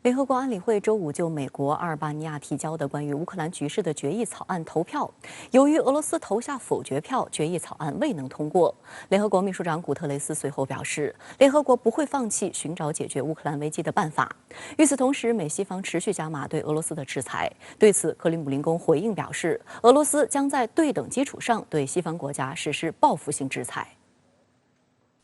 联合国安理会周五就美国阿尔巴尼亚提交的关于乌克兰局势的决议草案投票，由于俄罗斯投下否决票，决议草案未能通过。联合国秘书长古特雷斯随后表示，联合国不会放弃寻找解决乌克兰危机的办法。与此同时，美西方持续加码对俄罗斯的制裁。对此，克里姆林宫回应表示，俄罗斯将在对等基础上对西方国家实施报复性制裁。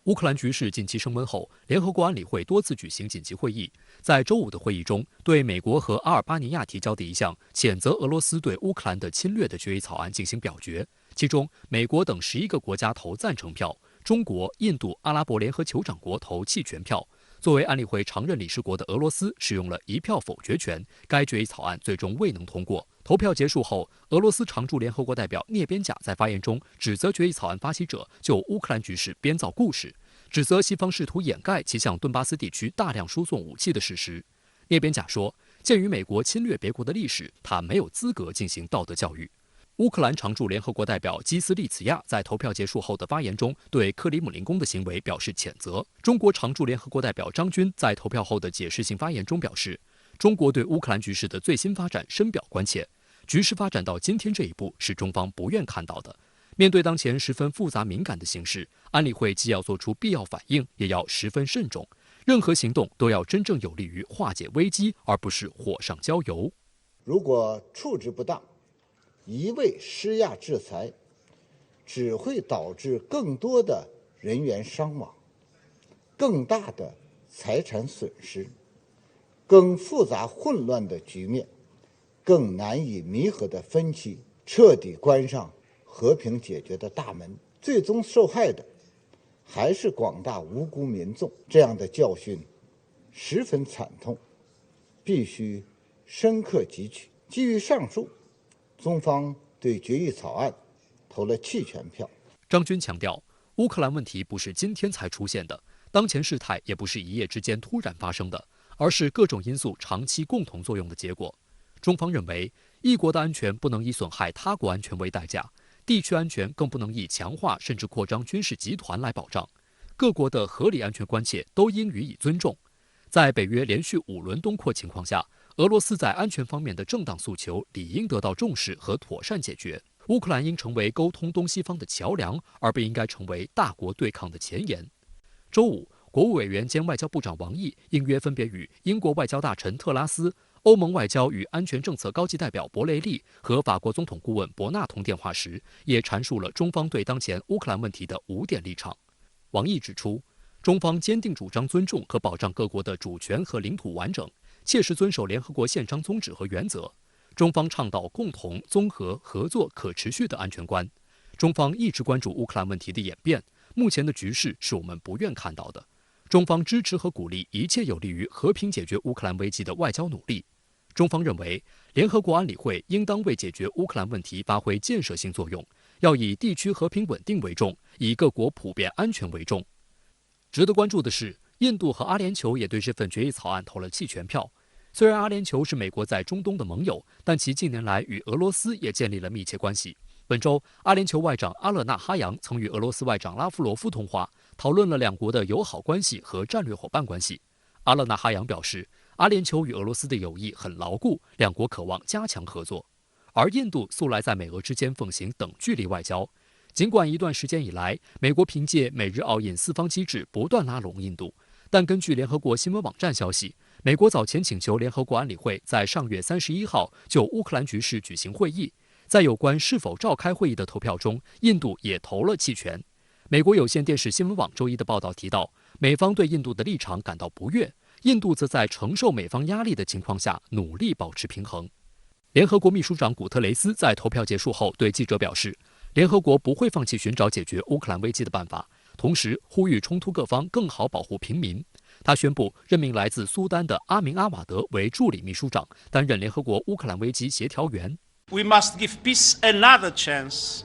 乌克兰局势近期升温后，联合国安理会多次举行紧急会议。在周五的会议中，对美国和阿尔巴尼亚提交的一项谴责俄罗斯对乌克兰的侵略的决议草案进行表决，其中美国等11个国家投赞成票，中国、印度、阿拉伯联合酋长国投弃权票。作为安理会常任理事国的俄罗斯使用了1票否决权，该决议草案最终未能通过。投票结束后，俄罗斯常驻联合国代表聂边贾在发言中指责决议草案发起者就乌克兰局势编造故事，指责西方试图掩盖其向顿巴斯地区大量输送武器的事实。聂边贾说，鉴于美国侵略别国的历史，他没有资格进行道德教育。乌克兰常驻联合国代表基斯利茨亚在投票结束后的发言中，对克里姆林宫的行为表示谴责。中国常驻联合国代表张军在投票后的解释性发言中表示，中国对乌克兰局势的最新发展深表关切，局势发展到今天这一步是中方不愿看到的。面对当前十分复杂敏感的形势，安理会既要做出必要反应，也要十分慎重，任何行动都要真正有利于化解危机，而不是火上浇油。如果处置不当，一味施压制裁，只会导致更多的人员伤亡，更大的财产损失，更复杂混乱的局面，更难以弥合的分歧，彻底关上和平解决的大门，最终受害的还是广大无辜民众。这样的教训十分惨痛，必须深刻汲取。基于上述，中方对决议草案投了弃权票。张军强调，乌克兰问题不是今天才出现的，当前事态也不是一夜之间突然发生的，而是各种因素长期共同作用的结果。中方认为，一国的安全不能以损害他国安全为代价，地区安全更不能以强化甚至扩张军事集团来保障。各国的合理安全关切都应予以尊重。在北约连续5轮东扩情况下，俄罗斯在安全方面的正当诉求理应得到重视和妥善解决。乌克兰应成为沟通东西方的桥梁，而不应该成为大国对抗的前沿。周五，国务委员兼外交部长王毅应约分别与英国外交大臣特拉斯、欧盟外交与安全政策高级代表博雷利和法国总统顾问博纳通电话时，也阐述了中方对当前乌克兰问题的5点立场。王毅指出，中方坚定主张尊重和保障各国的主权和领土完整，切实遵守联合国宪章宗旨和原则。中方倡导共同、综合、合作、可持续的安全观。中方一直关注乌克兰问题的演变，目前的局势是我们不愿看到的。中方支持和鼓励一切有利于和平解决乌克兰危机的外交努力。中方认为，联合国安理会应当为解决乌克兰问题发挥建设性作用，要以地区和平稳定为重，以各国普遍安全为重。值得关注的是，印度和阿联酋也对这份决议草案投了弃权票。虽然阿联酋是美国在中东的盟友，但其近年来与俄罗斯也建立了密切关系。本周，阿联酋外长阿勒纳哈扬曾与俄罗斯外长拉夫罗夫通话，讨论了两国的友好关系和战略伙伴关系。阿勒纳哈扬表示，阿联酋与俄罗斯的友谊很牢固，两国渴望加强合作。而印度素来在美俄之间奉行等距离外交。尽管一段时间以来，美国凭借美日澳印4方机制不断拉拢印度，但根据联合国新闻网站消息，美国早前请求联合国安理会在上月31号就乌克兰局势举行会议，在有关是否召开会议的投票中，印度也投了弃权。美国有线电视新闻网周一的报道提到，美方对印度的立场感到不悦，印度则在承受美方压力的情况下努力保持平衡。联合国秘书长古特雷斯在投票结束后对记者表示，联合国不会放弃寻找解决乌克兰危机的办法，同时呼吁冲突各方更好保护平民。他宣布任命来自苏丹的阿明阿瓦德为助理秘书长，担任联合国乌克兰危机协调员。We must give peace another chance.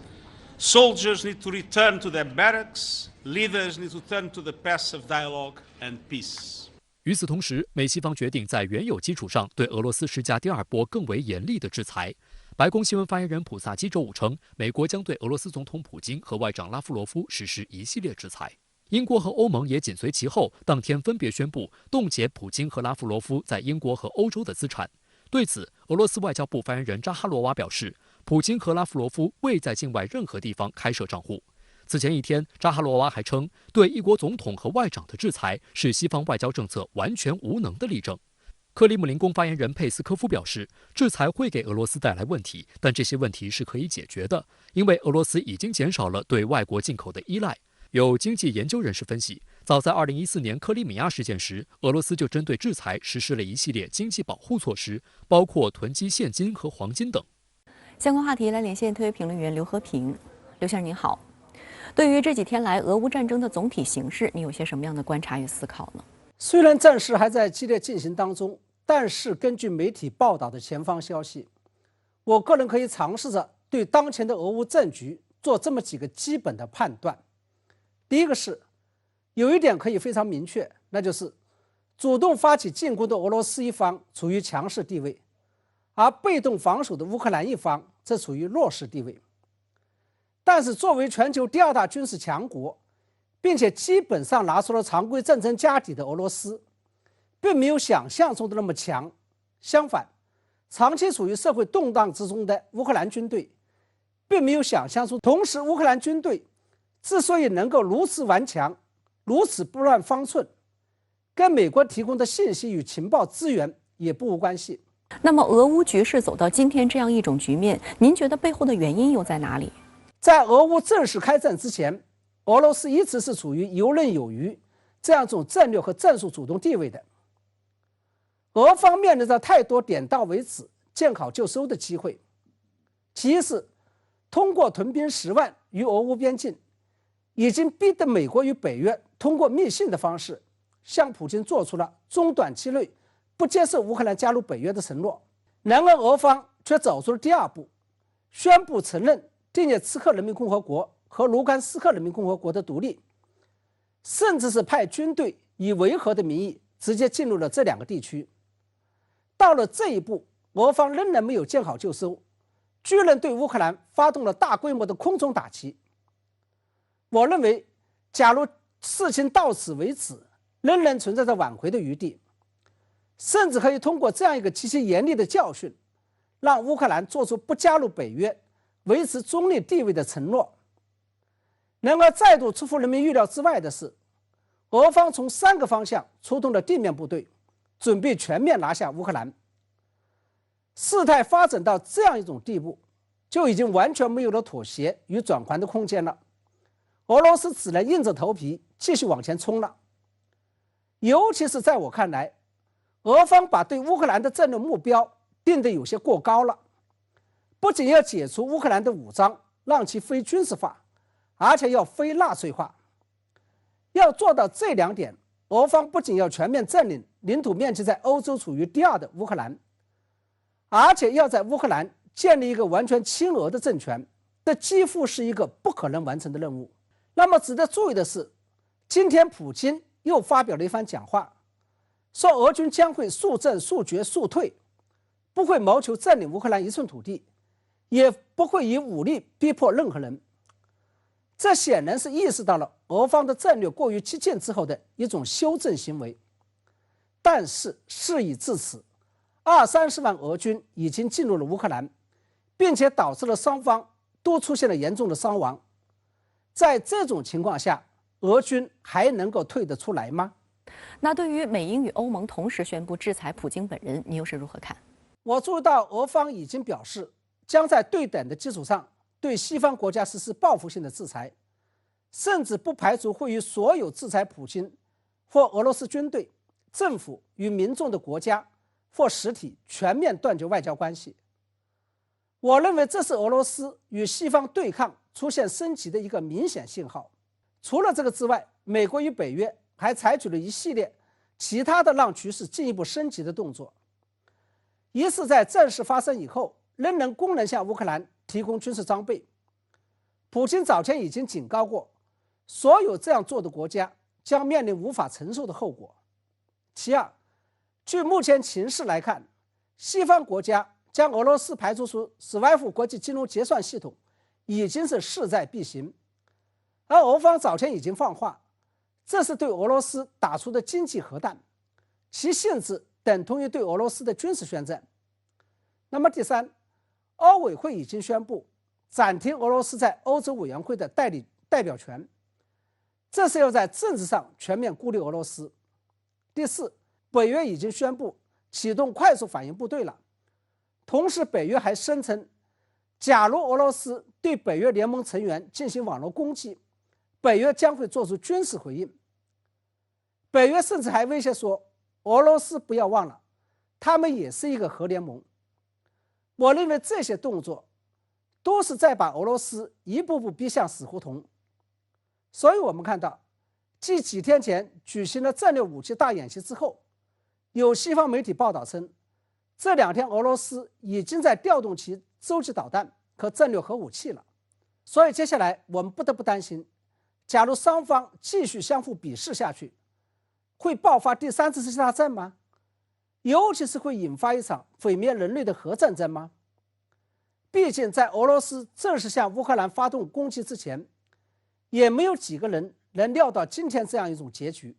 Soldiers need to return to their barracks. Leaders need to turn to the path of dialogue and peace. 与此同时，美西方决定在原有基础上对俄罗斯施加第2波更为严厉的制裁。白宫新闻发言人普萨基周五称，美国将对俄罗斯总统普京和外长拉夫罗夫实施一系列制裁。英国和欧盟也紧随其后，当天分别宣布冻结普京和拉夫罗夫在英国和欧洲的资产。对此，俄罗斯外交部发言人扎哈罗娃表示，普京和拉夫罗夫未在境外任何地方开设账户。此前一天，扎哈罗娃还称，对一国总统和外长的制裁是西方外交政策完全无能的例证。克里姆林宫发言人佩斯科夫表示，制裁会给俄罗斯带来问题，但这些问题是可以解决的，因为俄罗斯已经减少了对外国进口的依赖。有经济研究人士分析，早在2014年克里米亚事件时，俄罗斯就针对制裁实施了一系列经济保护措施，包括囤积现金和黄金等。相关话题来连线特约评论员刘和平。刘先生您好，对于这几天来俄乌战争的总体形势，你有些什么样的观察与思考呢？虽然战事还在激烈进行当中，但是根据媒体报道的前方消息，我个人可以尝试着对当前的俄乌战局做这么几个基本的判断。第一个是，有一点可以非常明确，那就是主动发起进攻的俄罗斯一方处于强势地位，而被动防守的乌克兰一方则处于弱势地位。但是作为全球第2大军事强国，并且基本上拿出了常规战争家底的俄罗斯，并没有想象中的那么强。相反，长期处于社会动荡之中的乌克兰军队，并没有想象出，同时乌克兰军队之所以能够如此顽强，如此不乱方寸，跟美国提供的信息与情报资源也不无关系。那么，俄乌局势走到今天这样一种局面，您觉得背后的原因又在哪里？在俄乌正式开战之前，俄罗斯一直是处于游刃有余这样一种战略和战术主动地位的。俄方面临着太多点到为止、见好就收的机会。其一是通过屯兵10万于俄乌边境，已经逼得美国与北约通过密信的方式，向普京做出了中短期内不接受乌克兰加入北约的承诺。然而俄方却走出了第2步，宣布承认顿涅茨克人民共和国和卢甘斯克人民共和国的独立，甚至是派军队以维和的名义直接进入了这2个地区。到了这一步，俄方仍然没有见好就收，居然对乌克兰发动了大规模的空中打击。我认为，假如事情到此为止，仍然存在着挽回的余地，甚至可以通过这样一个极其严厉的教训，让乌克兰做出不加入北约、维持中立地位的承诺。然而，再度出乎人民预料之外的是，俄方从3个方向出动了地面部队，准备全面拿下乌克兰。事态发展到这样一种地步，就已经完全没有了妥协与转圜的空间了。俄罗斯只能硬着头皮继续往前冲了。尤其是在我看来，俄方把对乌克兰的战略目标定得有些过高了，不仅要解除乌克兰的武装，让其非军事化，而且要非纳粹化。要做到这2点，俄方不仅要全面占领领土面积在欧洲处于第2的乌克兰，而且要在乌克兰建立一个完全亲俄的政权，这几乎是一个不可能完成的任务。那么值得注意的是，今天普京又发表了一番讲话，说俄军将会速战速决速退，不会谋求占领乌克兰一寸土地，也不会以武力逼迫任何人。这显然是意识到了俄方的战略过于激进之后的一种修正行为。但是事已至此，20-30万俄军已经进入了乌克兰，并且导致了双方都出现了严重的伤亡。在这种情况下，俄军还能够退得出来吗？那对于美英与欧盟同时宣布制裁普京本人，你又是如何看？我注意到俄方已经表示，将在对等的基础上对西方国家实施报复性的制裁，甚至不排除会与所有制裁普京或俄罗斯军队、政府与民众的国家或实体全面断绝外交关系。我认为这是俄罗斯与西方对抗出现升级的一个明显信号。除了这个之外，美国与北约还采取了一系列其他的让局势进一步升级的动作。一是在战事发生以后，仍能公然向乌克兰提供军事装备。普京早前已经警告过，所有这样做的国家将面临无法承受的后果。其二，据目前情势来看，西方国家将俄罗斯排除出 SWIFT 国际金融结算系统已经是势在必行。而俄方早前已经放话，这是对俄罗斯打出的经济核弹，其性质等同于对俄罗斯的军事宣战。那么第三，欧委会已经宣布暂停俄罗斯在欧洲委员会的代表权，这是要在政治上全面孤立俄罗斯。第四，北约已经宣布启动快速反应部队了，同时北约还声称，假如俄罗斯对北约联盟成员进行网络攻击，北约将会做出军事回应。北约甚至还威胁说，俄罗斯不要忘了，他们也是一个核联盟。我认为这些动作都是在把俄罗斯一步步逼向死胡同。所以我们看到，继几天前举行了战略武器大演习之后，有西方媒体报道称，这2天俄罗斯已经在调动其洲际导弹和战略核武器了。所以接下来我们不得不担心，假如双方继续相互鄙视下去，会爆发第3次世界大战吗？尤其是会引发一场毁灭人类的核战争吗？毕竟在俄罗斯正式向乌克兰发动攻击之前，也没有几个人能料到今天这样一种结局。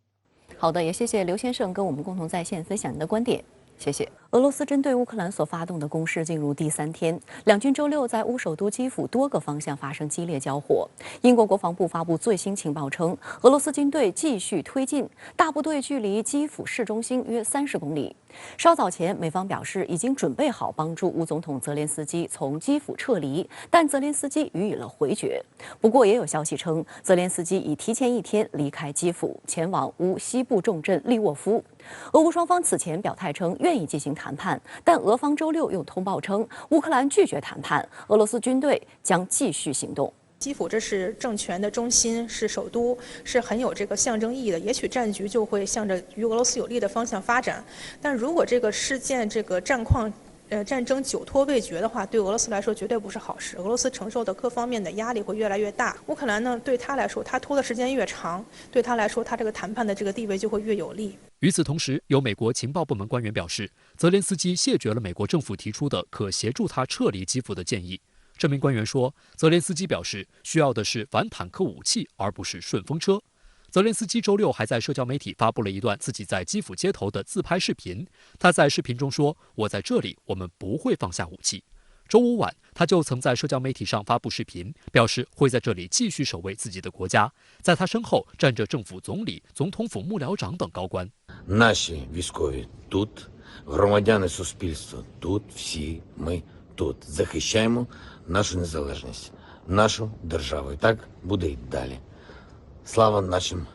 好的，也谢谢刘先生跟我们共同在线分享您的观点。谢谢。俄罗斯针对乌克兰所发动的攻势进入第3天，两军周六在乌首都基辅多个方向发生激烈交火。英国国防部发布最新情报称，俄罗斯军队继续推进，大部队距离基辅市中心约30公里。稍早前，美方表示已经准备好帮助乌总统泽连斯基从基辅撤离，但泽连斯基予以了回绝。不过，也有消息称，泽连斯基已提前1天离开基辅，前往乌西部重镇利沃夫。俄乌双方此前表态称愿意进行谈判，但俄方周六又通报称，乌克兰拒绝谈判，俄罗斯军队将继续行动。基辅这是政权的中心，是首都，是很有这个象征意义的。也许战局就会向着与俄罗斯有利的方向发展，但如果这个事件这个战争久拖未决的话，对俄罗斯来说绝对不是好事。俄罗斯承受的各方面的压力会越来越大。乌克兰呢，对他来说，他拖的时间越长，对他来说，他这个谈判的这个地位就会越有利。与此同时，有美国情报部门官员表示，泽连斯基谢绝了美国政府提出的可协助他撤离基辅的建议。这名官员说，泽连斯基表示需要的是反坦克武器，而不是顺风车。泽连斯基周六还在社交媒体发布了一段自己在基辅街头的自拍视频。他在视频中说：“我在这里，我们不会放下武器。”周五晚，他就曾在社交媒体上发布视频，表示会在这里继续守卫自己的国家。在他身后站着政府总理、总统府幕僚长等高官。Наші військові тут, громадяни суспільства тут, всі ми тут захищаємо нашу незалежність, нашу державу. І так буде й далі. Слава нашим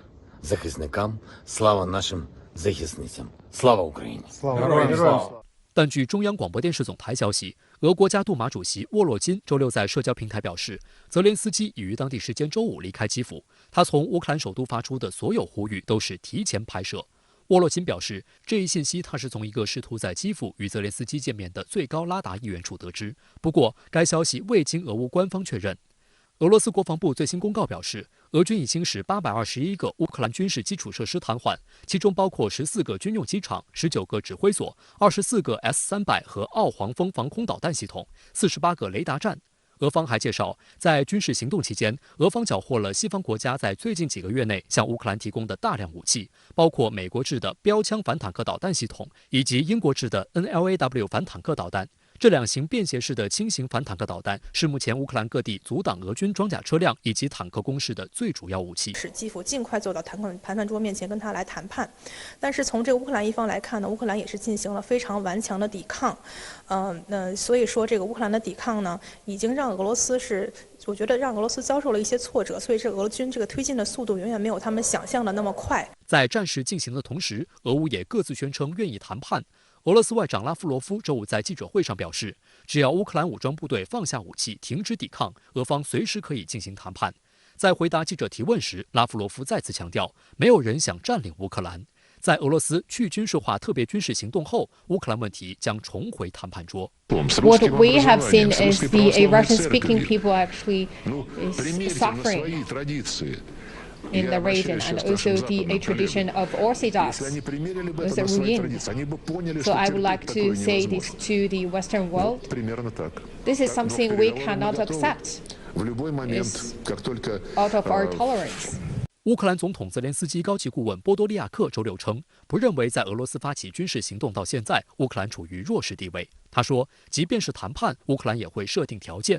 захисникам, слава нашим захисницям. Слава Україні! Слава! 但据中央广播电视总台消息，俄国家杜马主席沃洛金周六在社交平台表示，泽连斯基已于当地时间周五离开基辅。他从乌克兰首都发出的所有呼吁都是提前拍摄。沃洛金表示，这一信息他是从一个试图在基辅与泽连斯基见面的最高拉达议员处得知。不过，该消息未经俄乌官方确认。俄罗斯国防部最新公告表示，俄军已经使821个乌克兰军事基础设施瘫痪，其中包括14个军用机场、19个指挥所、24个 S-300和奥黄蜂防空导弹系统、48个雷达站。俄方还介绍，在军事行动期间，俄方缴获了西方国家在最近几个月内向乌克兰提供的大量武器，包括美国制的标枪反坦克导弹系统以及英国制的 NLAW 反坦克导弹。这2型便携式的轻型反坦克导弹是目前乌克兰各地阻挡俄军装甲车辆以及坦克攻势的最主要武器。使基辅尽快坐到谈判桌面前跟他来谈判，但是从这个乌克兰一方来看呢，乌克兰也是进行了非常顽强的抵抗，所以说这个乌克兰的抵抗呢，已经让俄罗斯我觉得让俄罗斯遭受了一些挫折，所以这俄军这个推进的速度远远没有他们想象的那么快。在战事进行的同时，俄乌也各自宣称愿意谈判。俄罗斯外长拉夫罗夫周五在记者会上表示，只要乌克兰武装部队放下武器，停止抵抗，俄方随时可以进行谈判。在回答记者提问时，拉夫罗夫再次强调，没有人想占领乌克兰。在俄罗斯去军事化特别军事行动后，乌克兰问题将重回谈判桌。What we have seen is the Russian-speaking people actually is suffering in the region, and also a tradition of Orthodox was ruined. So I would like to say this to the Western world. This is something we cannot accept. It's out of our tolerance. 乌克兰总统泽连斯基高级顾问波多利亚克周六称，不认为在俄罗斯发起军事行动到现在，乌克兰处于弱势地位。他说，即便是谈判，乌克兰也会设定条件。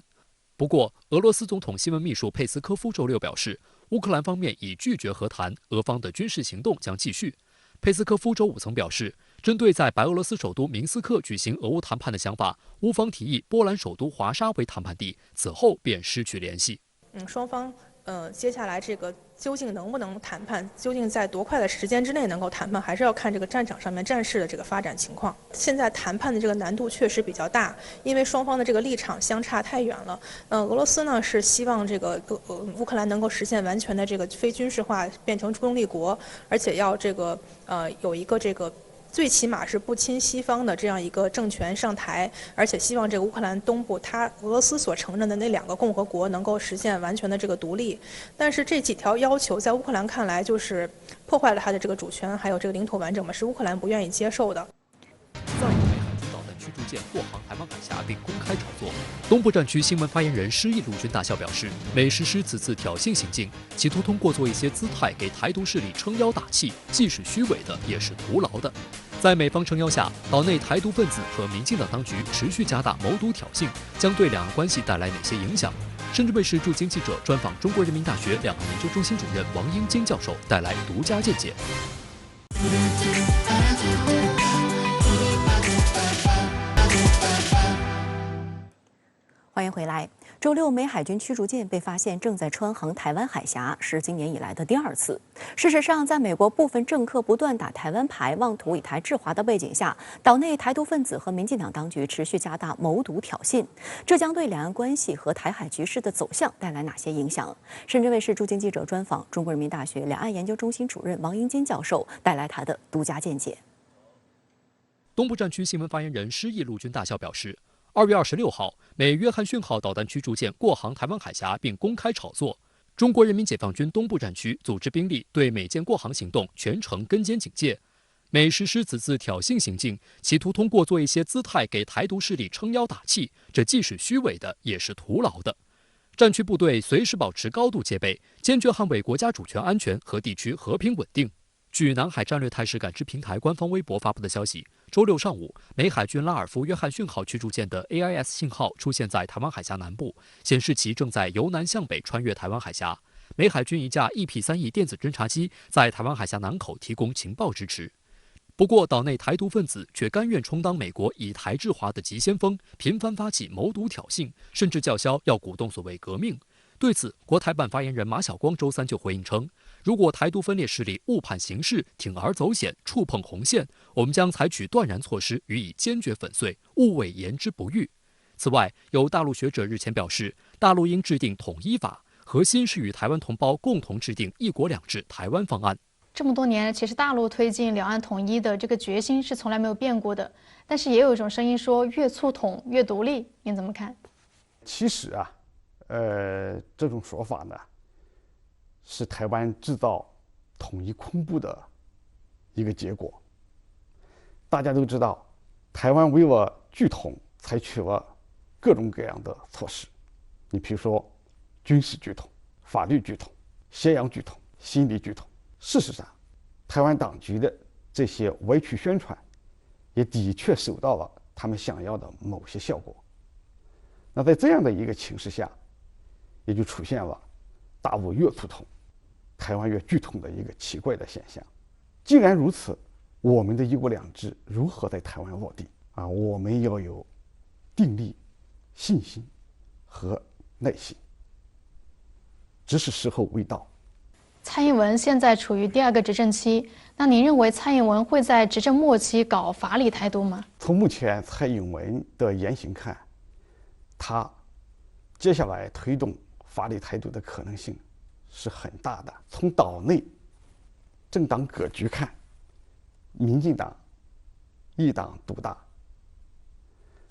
不过，俄罗斯总统新闻秘书佩斯科夫周六表示，乌克兰方面已拒绝和谈，俄方的军事行动将继续。佩斯科夫周五曾表示，针对在白俄罗斯首都明斯克举行俄乌谈判的想法，乌方提议波兰首都华沙为谈判地，此后便失去联系。双方接下来这个究竟能不能谈判，究竟在多快的时间之内能够谈判，还是要看这个战场上面战事的这个发展情况。现在谈判的这个难度确实比较大，因为双方的这个立场相差太远了。俄罗斯呢是希望这个乌克兰能够实现完全的这个非军事化，变成中立国，而且要这个有一个这个。最起码是不亲西方的这样一个政权上台，而且希望这个乌克兰东部俄罗斯所承认的那2个共和国能够实现完全的这个独立。但是这几条要求在乌克兰看来就是破坏了他的这个主权还有这个领土完整嘛，是乌克兰不愿意接受的。再有美海军导弹驱逐舰过航台湾海峡并公开炒作。东部战区新闻发言人施毅陆军大校表示，美实施此次挑衅行径，企图通过做一些姿态给台独势力撑腰打气，既是虚伪的，也是徒劳的。在美方撑腰下，岛内台独分子和民进党当局持续加大谋独挑衅，将对两岸关系带来哪些影响？深圳卫视驻京记者专访中国人民大学两岸研究中心主任王英金教授，带来独家见解。欢迎回来。周六，美海军驱逐舰被发现正在穿航台湾海峡，是今年以来的第2次。事实上，在美国部分政客不断打台湾牌、妄图以台制华的背景下，岛内台独分子和民进党当局持续加大谋独挑衅，这将对两岸关系和台海局势的走向带来哪些影响？深圳卫视驻京记者专访中国人民大学两岸研究中心主任王英金教授，带来他的独家见解。东部战区新闻发言人施毅陆军大校表示，2月26号，美约翰逊号导弹驱逐舰过航台湾海峡并公开炒作。中国人民解放军东部战区组织兵力对美舰过航行动全程跟监警戒。美实施此次挑衅行径，企图通过做一些姿态给台独势力撑腰打气，这既是虚伪的，也是徒劳的。战区部队随时保持高度戒备，坚决捍卫国家主权安全和地区和平稳定。据南海战略态势感知平台官方微博发布的消息，周六上午，美海军拉尔夫·约翰逊号驱逐舰的 AIS 信号出现在台湾海峡南部，显示其正在由南向北穿越台湾海峡。美海军一架 EP-3E 电子侦察机在台湾海峡南口提供情报支持。不过，岛内台独分子却甘愿充当美国以台制华的急先锋，频繁发起谋独挑衅，甚至叫嚣要鼓动所谓革命。对此，国台办发言人马晓光周三就回应称，如果台独分裂势力误判形势，铤而走险，触碰红线，我们将采取断然措施予以坚决粉碎，勿谓言之不预。此外，有大陆学者日前表示，大陆应制定统一法，核心是与台湾同胞共同制定“一国两制”台湾方案。这么多年，其实大陆推进两岸统一的这个决心是从来没有变过的，但是也有一种声音说，越促统越独立，您怎么看？其实啊，这种说法呢，是台湾制造统一空步的一个结果。大家都知道，台湾为了拒统，采取了各种各样的措施。你比如说，军事拒统、法律拒统、宣扬拒统、心理拒统。事实上，台湾当局的这些歪曲宣传，也的确收到了他们想要的某些效果。那在这样的一个情势下，也就出现了大陆越促统，台湾越拒统的一个奇怪的现象。既然如此，我们的一国两制如何在台湾落地啊？我们要有定力、信心和耐心，只是时候未到。蔡英文现在处于第2个执政期，那您认为蔡英文会在执政末期搞法理台独吗？从目前蔡英文的言行看，他接下来推动法理台独的可能性是很大的。从岛内政党格局看，民进党一党独大。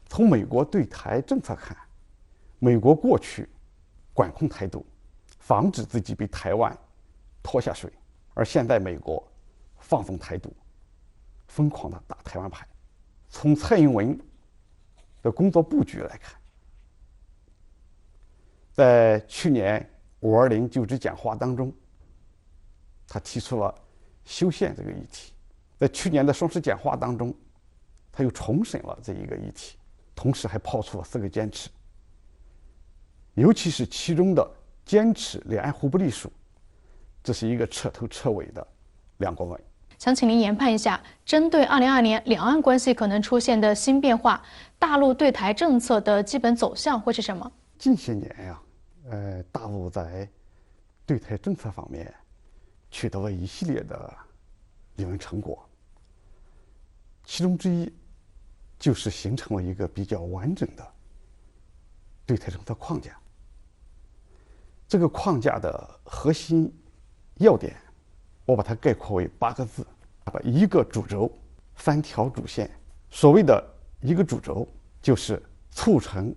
从美国对台政策看，美国过去管控台独，防止自己被台湾拖下水，而现在美国放纵台独，疯狂的打台湾牌。从蔡英文的工作布局来看，在去年520就职讲话当中，他提出了修宪这个议题。在去年的双十讲话当中，他又重申了这一个议题，同时还抛出了4个坚持，尤其是其中的坚持两岸互不隶属，这是一个彻头彻尾的两国论。想请您研判一下，针对2022年两岸关系可能出现的新变化，大陆对台政策的基本走向会是什么？近些年呀，大陆在对台政策方面取得了一系列的理论成果，其中之一就是形成了一个比较完整的对台政策框架。这个框架的核心要点，我把它概括为8个字：一个主轴，3条主线。所谓的一个主轴，就是促成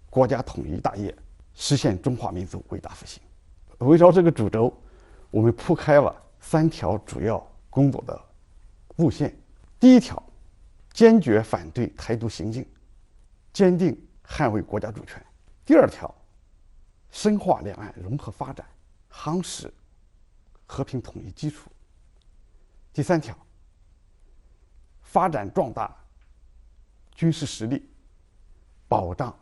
国家统一大业，实现中华民族伟大复兴。围绕这个主轴，我们铺开了3条主要工作的路线。第一条，坚决反对台独行径，坚定捍卫国家主权。第二条，深化两岸融合发展，夯实和平统一基础。第3条，发展壮大军事实力，保障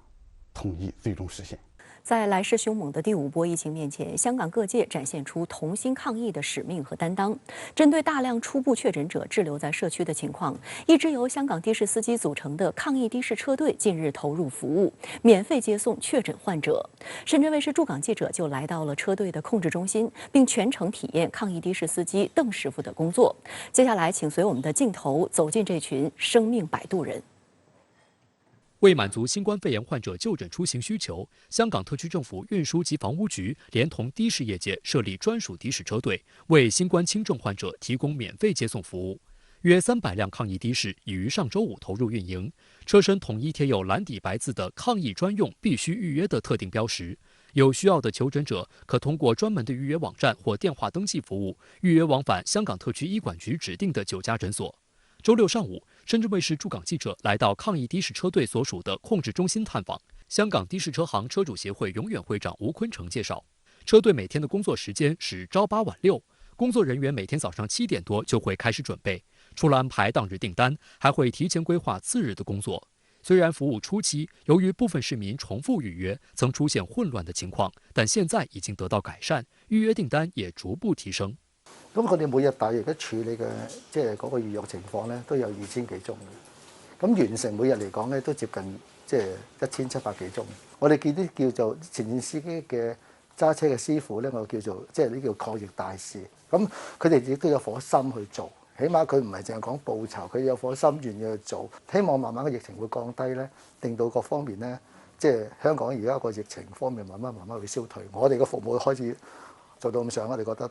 统一最终实现。在来势凶猛的第5波疫情面前，香港各界展现出同心抗疫的使命和担当。针对大量初步确诊者滞留在社区的情况，一支由香港的士司机组成的抗疫的士车队近日投入服务，免费接送确诊患者。深圳卫视驻港记者就来到了车队的控制中心，并全程体验抗疫的士司机邓师傅的工作。接下来，请随我们的镜头走进这群生命摆渡人。为满足新冠肺炎患者就诊出行需求，香港特区政府运输及房屋局连同的士业界设立专属的士车队，为新冠轻症患者提供免费接送服务。约300辆抗疫的士已于上周5投入运营，车身统一贴有蓝底白字的抗疫专用必须预约的特定标识。有需要的求诊者可通过专门的预约网站或电话登记服务，预约往返香港特区医管局指定的9家诊所。周6上午，深圳卫视驻港记者来到抗疫的士车队所属的控制中心探访。香港的士车行车主协会永远会长吴坤成介绍，车队每天的工作时间是朝8晚6，工作人员每天早上7点多就会开始准备，除了安排当日订单，还会提前规划次日的工作。虽然服务初期由于部分市民重复预约，曾出现混乱的情况，但现在已经得到改善，预約訂單也逐步提升。咁佢哋每日大約嘅處理嘅即係嗰個預約情況咧，都有2000幾宗嘅。咁完成每日嚟講咧，都接近即係1700幾宗。我哋見啲叫做前線司機嘅揸車嘅師傅咧，我叫做即係呢叫抗疫大使。咁佢哋亦都有顆心去做，起碼佢唔係淨係講報酬，佢有顆心願意去做。希望慢慢嘅疫情會降低咧，令到各方面咧，即係香港而家個疫情方面慢慢會消退。我哋嘅服務開始做到咁上，我哋覺得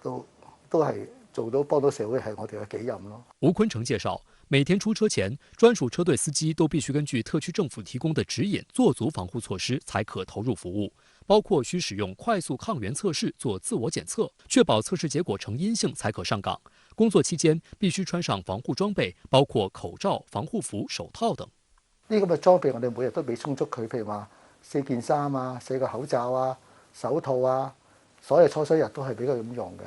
都係做到幫到社會係我哋嘅己任咯。吳坤成介紹，每天出車前，專屬車隊司機都必須根據特區政府提供的指引，做足防護措施才可投入服務，包括需使用快速抗原測試做自我檢測，確保測試結果呈陰性才可上崗。工作期間必須穿上防護裝備，包括口罩、防護服、手套等。呢咁嘅裝備我哋每日都俾充足佢，譬如話4件衫啊、4個口罩啊、手套啊，所有初生日都係俾佢咁用嘅。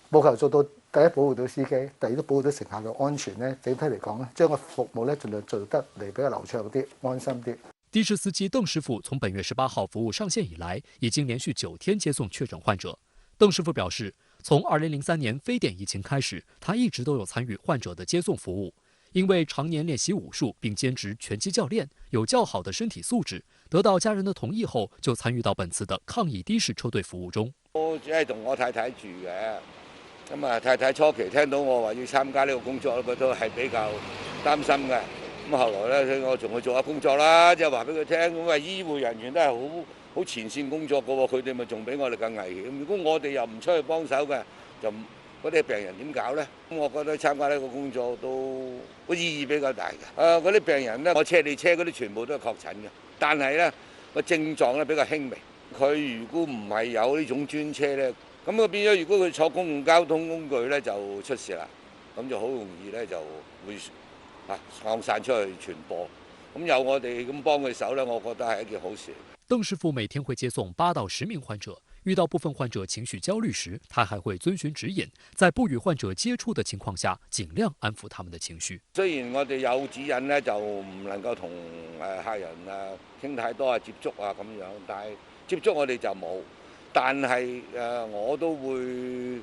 務求做到第一保護到司機，第二都保護到乘客嘅安全咧。整體嚟講咧，將個服務咧盡量做得嚟比較流暢啲、安心啲。的士司機鄧師傅從本月18號服務上線以來，已經連續9天接送確診患者。鄧師傅表示，從2003年非典疫情開始，他一直都有參與患者的接送服務。因為常年練習武術並兼職拳擊教練，有較好的身體素質，得到家人的同意後，就參與到本次的抗疫的士車隊服務中。我只係同我太太住嘅。咁啊，太太初期聽到我話要參加呢個工作咧，佢都係比較擔心嘅。咁後來咧，我同佢做下工作啦，即係話俾佢聽，咁啊醫護人員都係好前線工作嘅喎，佢哋咪仲比我哋更危險。如果我哋又唔出去幫手嘅，就嗰啲病人點搞咧？咁我覺得參加呢個工作都個意義比較大嘅。嗰啲病人咧，我車你車嗰啲全部都係確診嘅，但係咧個症狀咧比較輕微。佢如果唔係有呢種專車咧，咁佢變咗，如果佢坐公共交通工具咧就出事啦，咁就好容易咧就會擴散出去傳播。咁有我哋咁幫佢手咧，我覺得係一件好事。鄧師傅每天會接送8到10名患者，遇到部分患者情绪焦虑時，他還會遵循指引，在不與患者接觸的情況下，盡量安撫他們的情緒。雖然我哋有指引咧，就唔能夠同客人傾太多接觸咁樣，但係接觸我哋就冇。但係我都會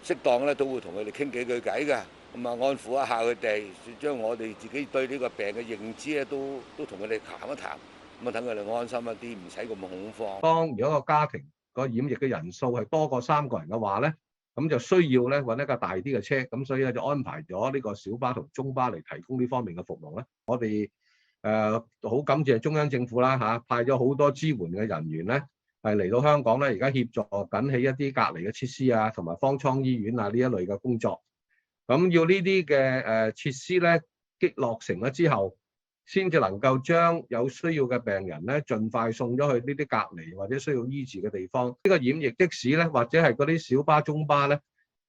適當咧，都會同佢哋傾幾句偈嘅，咁安撫一下佢哋，將我哋自己對呢個病嘅認知咧，都同佢哋談一談，咁等佢哋安心一啲，唔使咁恐慌。當如果個家庭個染疫嘅人數係多過3個人嘅話咧，咁就需要咧揾一架大啲嘅車，咁所以咧就安排咗呢個小巴同中巴嚟提供呢方面嘅服務咧。我哋好感謝中央政府啦派咗好多支援嘅人員咧，係嚟到香港咧，而家協助緊起一啲隔離嘅設施同埋方艙醫院呢一類嘅工作。咁要呢啲嘅設施咧落成咗之後，先至能夠將有需要嘅病人咧，盡快送咗去呢啲隔離或者需要醫治嘅地方。呢個染疫的士咧，或者係嗰啲小巴、中巴咧，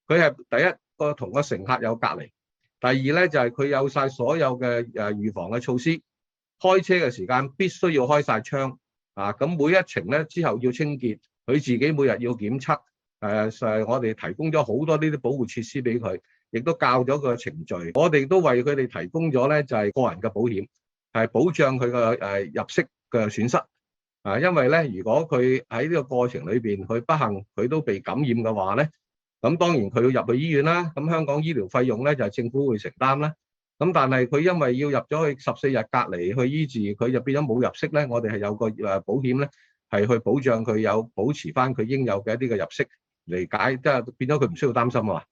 佢係第一個同個乘客有隔離，第二咧就係佢有晒所有嘅預防嘅措施。開車嘅時間必須要開晒窗咁每一程咧之後要清潔，佢自己每日要檢測。我哋提供咗好多呢啲保護設施俾佢，亦都教咗個程序。我哋都為佢哋提供咗咧就係個人嘅保險。係保障佢個入息嘅損失因為咧，如果佢喺呢個過程裏邊，佢不幸佢都被感染嘅話咧，咁當然佢要入去醫院啦。咁香港醫療費用咧就係政府會承擔啦。咁但係佢因為要入咗去14日隔離去醫治，佢就變咗冇入息咧。我哋係有個保險咧，係去保障佢有保持翻佢應有嘅一啲嘅入息嚟解，即係變咗佢唔需要擔心啊。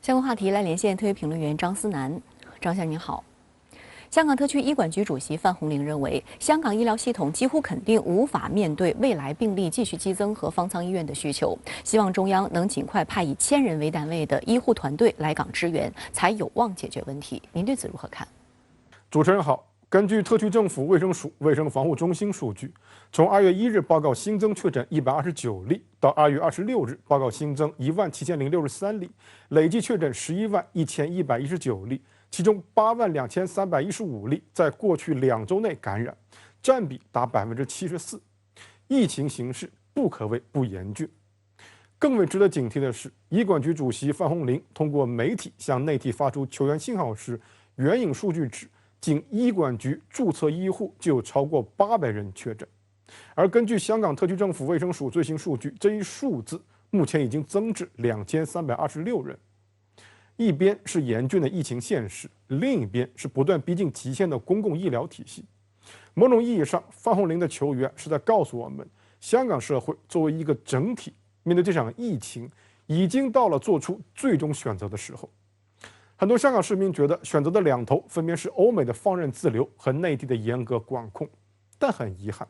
相關話題來連線特約評論員張思南，張先生您好。香港特區醫管局主席范鴻齡認為，香港醫療系統幾乎肯定無法面對未來病例繼續激增和方艙醫院的需求，希望中央能盡快派以1000人為單位的醫護團隊來港支援，才有望解決問題。您對此如何看？主持人好。根據特區政府衛生署衛生防護中心數據，從2月1日報告新增確診129例，到2月26日報告新增17063例，累計確診111119例。其中82315例在過去2週內感染，佔比達74%。疫情形勢不可謂不嚴峻。更為值得警惕的是，醫管局主席范鴻齡通過媒體向內地發出求援信號時，援引數據指，僅醫管局註冊醫護就有超過800人確診。而根據香港特區政府衛生署最新數據，這一數字目前已經增至2326人。一邊是嚴峻的疫情現實，另一邊是不斷逼近極限的公共醫療體系。某種意義上，范鴻齡的求援是在告訴我們，香港社會作為一個整體，面對這場疫情，已經到了做出最終選擇的時候。很多香港市民覺得選擇的兩頭分別是歐美的放任自流和內地的嚴格管控，但很遺憾，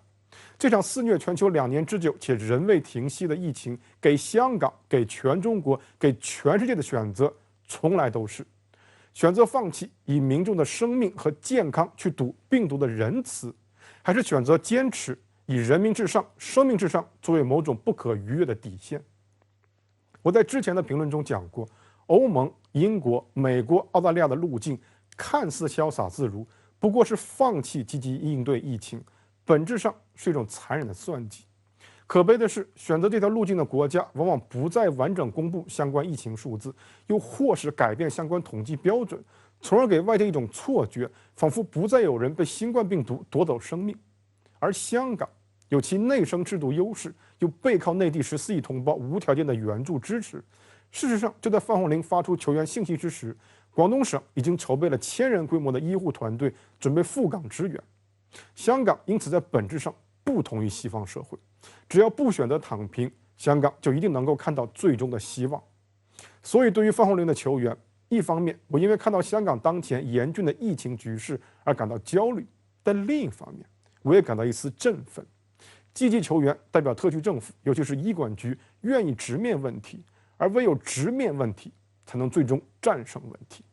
這場肆虐全球2年之久且仍未停息的疫情，給香港、給全中國、給全世界的選擇，從來都是選擇放棄以民眾的生命和健康去賭病毒的仁慈，還是選擇堅持以人民至上、生命至上作為某種不可逾越的底線。我在之前的評論中講過，歐盟、英國、美國、澳大利亞的路徑看似瀟灑自如，不過是放棄積極應對疫情，本質上是一種殘忍的算計。可悲的是，選擇這條路徑的國家往往不再完整公布相關疫情數字，又或是改變相關統計標準，從而給外界一種錯覺，仿佛不再有人被新冠病毒奪走生命。而香港有其內生制度優勢，又背靠內地14億同胞無條件的援助支持。事實上，就在范鴻齡發出求援信息之時，廣東省已經籌備了1000人規模的醫護團隊，準備赴港支援。香港因此在本質上不同於西方社會，只要不選擇躺平，香港就一定能夠看到最終的希望。所以對於范鴻齡的求援，一方面我因為看到香港當前嚴峻的疫情局勢而感到焦慮，但另一方面我也感到一絲振奮。積極求援代表特區政府，尤其是醫管局願意直面問題，而唯有直面問題才能最終戰勝問題。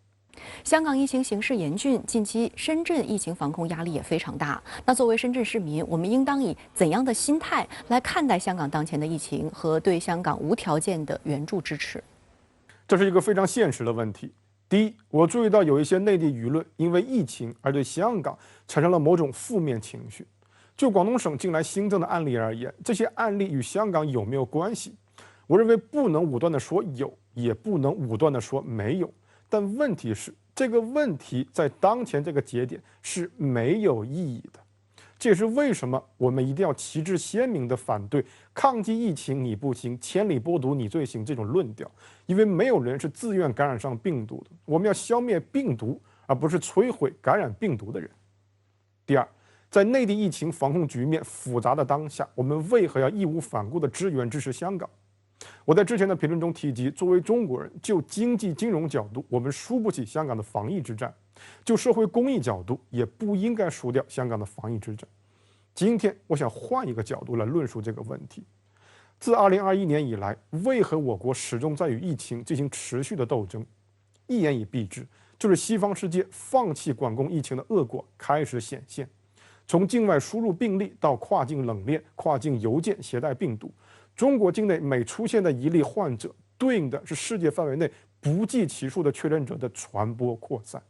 香港疫情形勢嚴峻，近期深圳疫情防控壓力也非常大。那作為深圳市民，我們應當以怎樣的心態來看待香港當前的疫情和對香港無條件的援助支持？這是一個非常現實的問題。第一，我注意到有一些內地輿論因為疫情而對香港產生了某種負面情緒。就广东省近来新增的案例而言，这些案例与香港有没有关系？我认为不能武断地说有，也不能武断地说没有。但问题是，这个问题在当前这个节点是没有意义的。这也是为什么我们一定要旗帜鲜明地反对抗击疫情你不行，千里播毒你最行这种论调，因为没有人是自愿感染上病毒的。我们要消灭病毒，而不是摧毁感染病毒的人。第二，在内地疫情防控局面复杂的当下，我们为何要义无反顾地支援支持香港？我在之前的评论中提及，作为中国人，就经济金融角度，我们输不起香港的防疫之战；就社会公益角度，也不应该输掉香港的防疫之战。今天，我想换一个角度来论述这个问题。自2021年以来，为何我国始终在与疫情进行持续的斗争？一言以蔽之，就是西方世界放弃管控疫情的恶果开始显现。从境外输入病例到跨境冷链、跨境邮件携带病毒，中国境内每出现的一例患者，对应的是世界范围内不计其数的确诊者的传播扩散。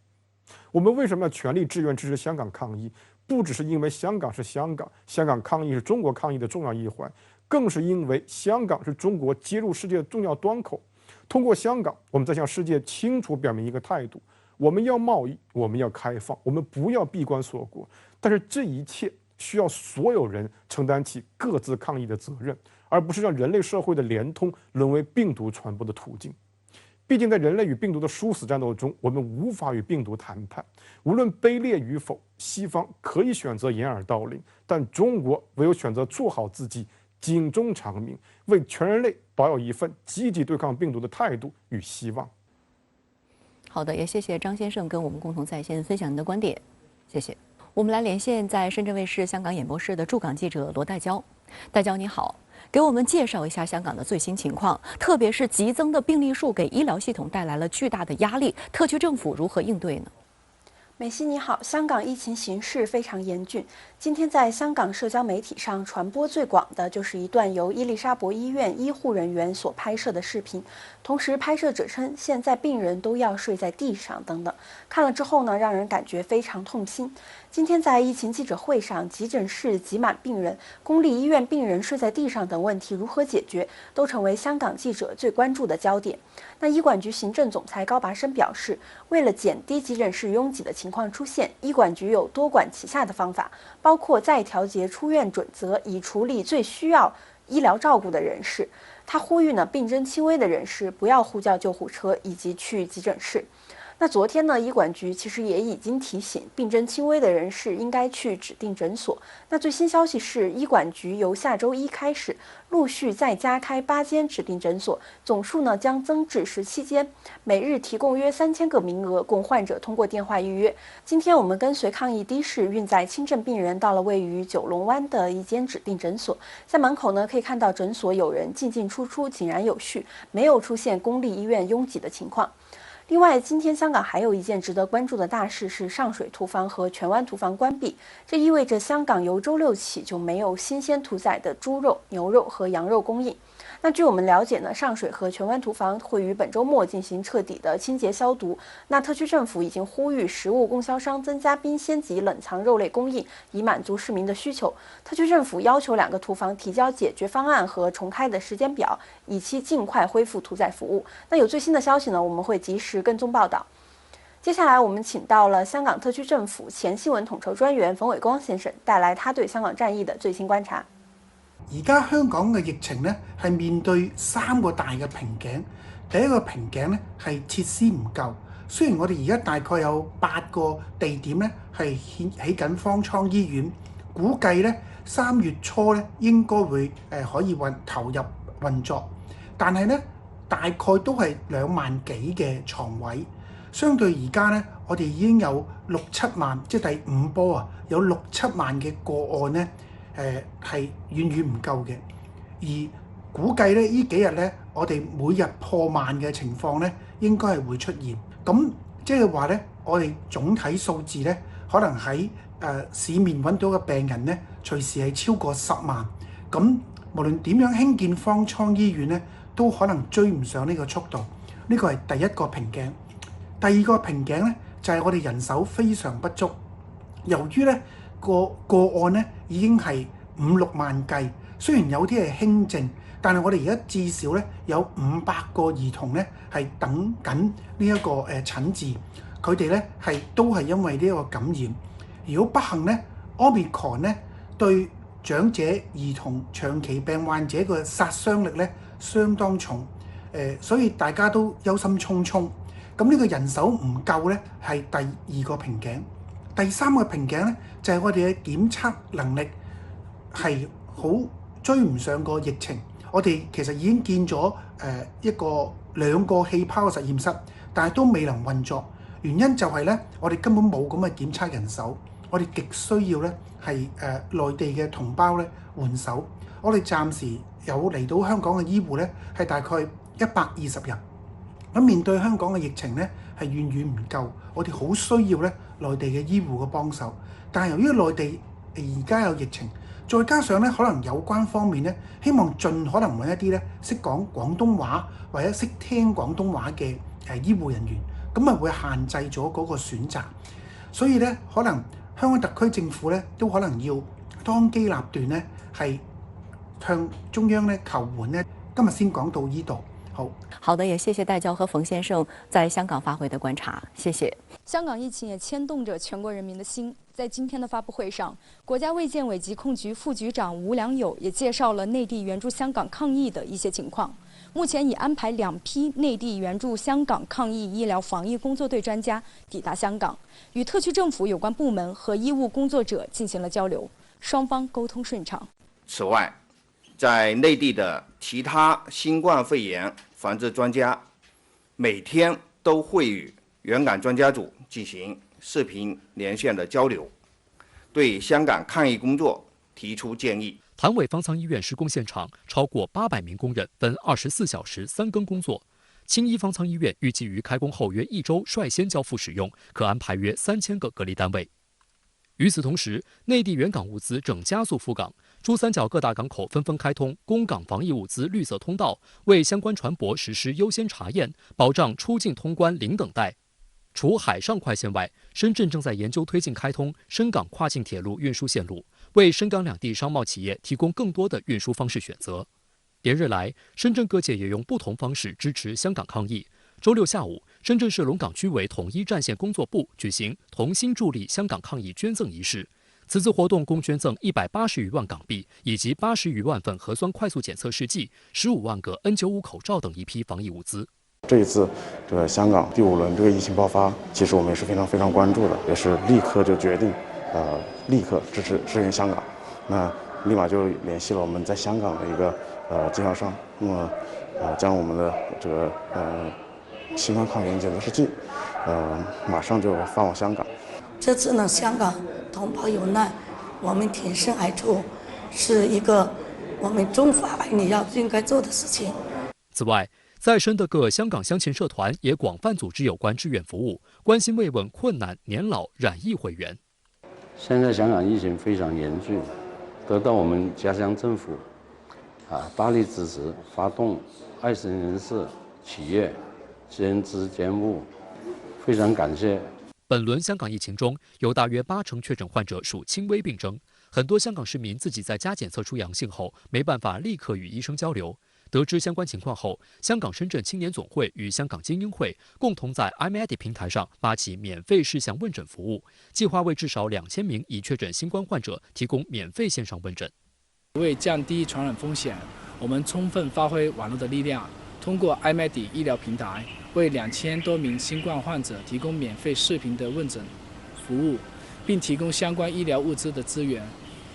我们为什么要全力支援支持香港抗疫？不只是因为香港是香港，香港抗疫是中国抗疫的重要一环，更是因为香港是中国接入世界的重要端口。通过香港，我们在向世界清楚表明一个态度：我们要贸易，我们要开放，我们不要闭关锁国。但是这一切需要所有人承担起各自抗疫的责任，而不是让人类社会的联通沦为病毒传播的途径。毕竟在人类与病毒的殊死战斗中，我们无法与病毒谈判。无论卑劣与否，西方可以选择掩耳盗铃，但中国唯有选择做好自己，警钟长鸣，为全人类保有一份积极对抗病毒的态度与希望。好的，也谢谢张先生跟我们共同在线分享您的观点，谢谢。我们来连线在深圳卫视香港演播室的驻港记者罗代娇。代娇你好，给我们介绍一下香港的最新情况，特别是急增的病例数给医疗系统带来了巨大的压力，特区政府如何应对呢？美西你好，香港疫情形势非常严峻。今天在香港社交媒体上传播最广的就是一段由伊丽莎白医院医护人员所拍摄的视频，同时拍摄者称现在病人都要睡在地上等等。看了之后呢，让人感觉非常痛心。今天在疫情记者会上，急诊室挤满病人，公立医院病人睡在地上等问题如何解决，都成为香港记者最关注的焦点。那医管局行政总裁高拔升表示，为了减低急诊室拥挤的情况出现，医管局有多管齐下的方法，包括再调节出院准则，以处理最需要医疗照顾的人士。他呼吁呢，病征轻微的人士不要呼叫救护车以及去急诊室。那昨天呢，医管局其实也已经提醒病征轻微的人士应该去指定诊所。那最新消息是，医管局由下周一开始陆续再加开8间指定诊所，总数呢将增至17间，每日提供约3000个名额，供患者通过电话预约。今天我们跟随抗疫的士运载轻症病人到了位于九龙湾的一间指定诊所，在门口呢可以看到诊所有人进进出出，井然有序，没有出现公立医院拥挤的情况。另外，今天香港还有一件值得关注的大事是上水屠房和荃湾屠房关闭，这意味着香港由周六起就没有新鲜屠宰的猪肉、牛肉和羊肉供应。那据我们了解呢，上水和荃湾屠房会于本周末进行彻底的清洁消毒。那特区政府已经呼吁食物供销商增加冰鲜及冷藏肉类供应，以满足市民的需求。特区政府要求2个屠房提交解决方案和重开的时间表，以期尽快恢复屠宰服务。那有最新的消息呢，我们会及时跟踪报道。接下来我们请到了香港特区政府前新闻统筹专員馮偉光先生，帶來他對香港戰役的最新觀察。而家香港嘅疫情呢，係面對3個大嘅瓶頸。第一個瓶頸呢，係設施唔夠。雖然我哋而家大概有8個地點呢，係起緊方艙醫院，估計呢3月初呢應該會可以投入運作，但係呢大概都係2萬幾嘅床位。相對而家呢，我哋已經有6-7萬，即係第5波啊，有6-7萬嘅個案呢。係遠遠唔夠嘅，而估計咧呢幾日咧，我哋每日破萬嘅情況咧，應該係會出現。咁即係話咧，我哋總體數字咧，可能喺市面揾到嘅病人咧，隨時係超過10萬。咁無論點樣興建方艙醫院咧，都可能追唔上呢個速度。呢個係第一個瓶頸。第二個瓶頸咧，就係我哋人手非常不足。由於咧個案咧已經係5、6萬計。雖然有啲係輕症，但係我哋而家至少咧有500個兒童咧係等緊呢一個診治，佢哋咧都係因為呢一個感染。如果不幸咧 ，Omicron 咧對長者、兒童、長期病患者嘅殺傷力咧相當重，所以大家都憂心忡忡。咁呢個人手唔夠咧係第2個瓶頸。第3個瓶頸咧就係我哋嘅檢測能力係好追唔上個疫情。我哋其實已經建咗2個氣泡嘅實驗室，但係都未能運作。原因就係咧，我哋根本冇咁嘅檢測人手，我哋極需要咧係內地嘅同胞咧換手。我哋暫時有嚟到香港嘅醫護咧係大概120人。咁面對香港嘅疫情咧係遠遠唔夠，我哋好需要咧內地嘅醫護嘅幫手。但係由於內地而家有疫情，再加上咧可能有關方面咧希望盡可能揾一啲咧識講廣東話或者識聽廣東話嘅醫護人員，咁啊會限制咗嗰個選擇。所以咧可能香港特區政府咧都可能要當機立斷咧係向中央咧求援咧。今日先講到呢度。好的，也謝謝戴教和馮先生在香港發回的觀察，謝謝。香港疫情也牽動着全國人民的心。在今天的發布會上，國家衛健委疾控局副局長吳良友也介紹了內地援助香港抗疫的一些情況。目前已安排2批內地援助香港抗疫醫療防疫工作隊專家抵達香港，與特區政府有關部門和醫務工作者進行了交流，雙方溝通順暢。此外，在內地的其他新冠肺炎防治專家每天都會與援港專家組進行視頻連線的交流，對香港抗疫工作提出建議。潭尾方艙醫院施工現場超過800名工人分24小時3更工作。青衣方艙醫院預計於開工後約1週率先交付使用，可安排約3000個隔離單位。與此同時，內地援港物資正加速赴港，珠三角各大港口紛紛開通供港防疫物資綠色通道，為相關船舶實施優先查驗，保障出境通關零等待。除海上快線外，深圳正在研究推進開通深港跨境鐵路運輸線路，為深港兩地商貿企業提供更多的運輸方式選擇。連日來，深圳各界也用不同方式支持香港抗疫。周六下午，深圳市龍崗區委統一戰線工作部舉行同心助力香港抗疫捐贈儀式。此次活動共捐贈180餘萬港幣，以及80餘萬份核酸快速檢測試劑、15萬個 N95 口罩等一批防疫物資。這一次，香港第5輪疫情爆發，其實我們也是非常關注的，也是立刻就決定，立刻支援香港。那立馬就聯繫了我們在香港的一個經銷商，那麼將我們的新冠抗原檢測試劑，馬上就發往香港。這次呢，香港同胞有難，我們挺身而出，是一個我們中華兒女應該做的事情。此外，在深的各香港鄉親社團也廣泛組織有關志願服務，關心慰問困難年老染疫會員。現在香港疫情非常嚴峻，得到我們家鄉政府大力支持，發動愛心人士、企業捐資捐物，非常感謝。本輪香港疫情中有大約80%確診患者屬輕微病徵，很多香港市民自己在家檢測出陽性後，沒辦法立刻與醫生交流。得知相關情況後，香港深圳青年總會與香港精英會共同在 iMedi 平台上發起免費視像問診服務，計劃為至少2000名已確診新冠患者提供免費線上問診。為降低傳染風險，我們充分發揮網絡的力量，通過 iMedi 醫療平台為2000多名新冠患者提供免費視頻的問診服務，並提供相關醫療物資的資源，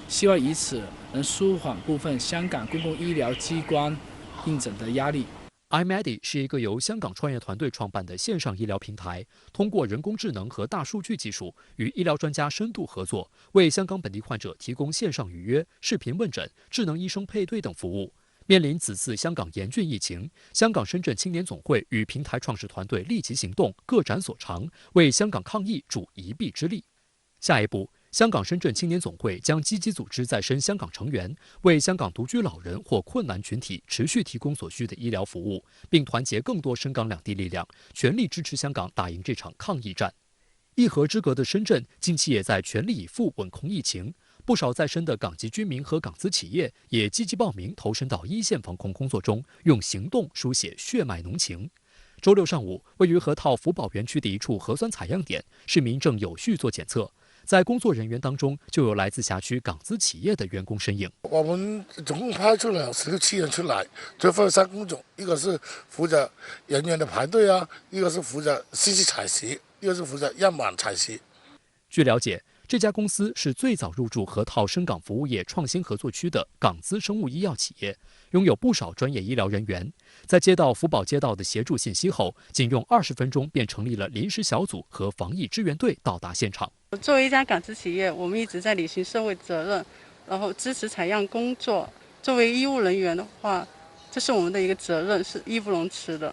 希望以此能舒緩部分香港公共醫療機關應診的壓力。iMedi 是一個由香港創業團隊創辦的線上醫療平台，通過人工智能和大數據技術，與醫療專家深度合作，為香港本地患者提供線上預約、視頻問診、智能醫生配對等服務。面臨此次香港嚴峻疫情，香港深圳青年總會與平台創始團隊立即行動，各展所長，為香港抗疫助一臂之力。下一步，香港深圳青年總會將積極組織在深香港成員，為香港獨居老人或困難群體持續提供所需的醫療服務，並團結更多深港兩地力量，全力支持香港打贏這場抗疫戰。一河之隔的深圳近期也在全力以赴穩控疫情。不少在深的港籍居民和港资企业也积极报名投身到一线防控工作中，用行动书写血脉浓情。周六上午，位于河套福宝园区的一处核酸采样点，市民正有序做检测。在工作人员当中，就有来自辖区港资企业的员工身影。我们总共派出了16人出来，就分3工种，一个是负责人员的排队啊，一个是负责信息采集，一个是负责样板采集。据了解，这家公司是最早入驻河套深港服务业创新合作区的港资生物医药企业，拥有不少专业医疗人员。在接到福宝街道的协助信息后，仅用20分钟便成立了临时小组和防疫支援队到达现场。作为一家港资企业，我们一直在履行社会责任，然后支持采样工作。作为医务人员的话，这是我们的一个责任，是义不容辞的。